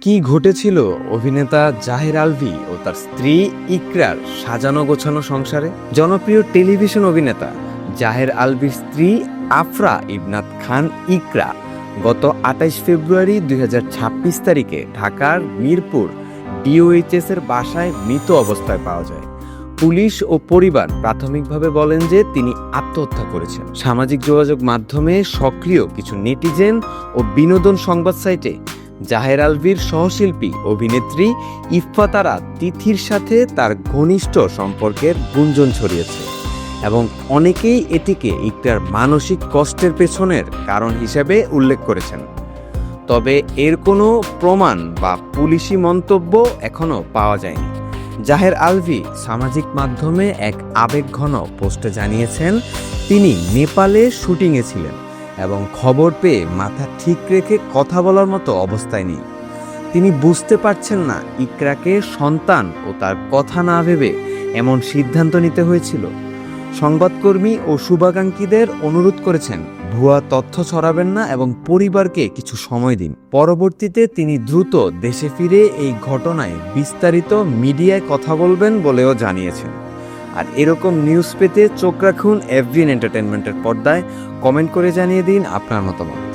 কি ঘটেছিল অভিনেতা জাহের আলভী ও তার স্ত্রী ইকরার সাজানো গোছানো সংসারে? জনপ্রিয় টেলিভিশন অভিনেতা জাহের আলভীর স্ত্রী আফরা ইবনাত খান ইকরা গত ২৮ ফেব্রুয়ারি ২০২৬ তারিখে ঢাকার মিরপুর ডিওএইচএস এর বাসায় মৃত অবস্থায় পাওয়া যায়। পুলিশ ও পরিবার প্রাথমিকভাবে বলেন যে তিনি আত্মহত্যা করেছেন। সামাজিক যোগাযোগ মাধ্যমে সক্রিয় কিছু নেটিজেন ও বিনোদন সংবাদ সাইটে জাহের আলভীর সহশিল্পী অভিনেত্রী ইফফাত আরা তিথির সাথে তার ঘনিষ্ঠ সম্পর্কের গুঞ্জন ছড়িয়েছে এবং অনেকেই এটিকে ইকরার মানসিক কষ্টের পেছনের কারণ হিসেবে উল্লেখ করেছেন। তবে এর কোনো প্রমাণ বা পুলিশি মন্তব্য এখনো পাওয়া যায়নি। জাহের আলভী সামাজিক মাধ্যমে এক আবেগঘন পোস্টে জানিয়েছেন তিনি নেপালে শুটিংয়ে ছিলেন এবং খবর পেয়ে মাথা ঠিক রেখে কথা বলার মতো অবস্থায় নেই। তিনি বুঝতে পারছেন না ইকরাকে সন্তান ও তার কথা না ভেবে এমন সিদ্ধান্ত নিতে হয়েছিল। সংবাদকর্মী ও শুভাকাঙ্ক্ষীদের অনুরোধ করেছেন ভুয়া তথ্য ছড়াবেন না এবং পরিবারকে কিছু সময় দিন। পরবর্তীতে তিনি দ্রুত দেশে ফিরে এই ঘটনায় বিস্তারিত মিডিয়ায় কথা বলবেন বলেও জানিয়েছেন। আর এরকম নিউজ পেতে চোখ রাখুন এফবিএন এন্টারটেইনমেন্টের পর্দায়। কমেন্ট করে জানিয়ে দিন আপনার মতামত।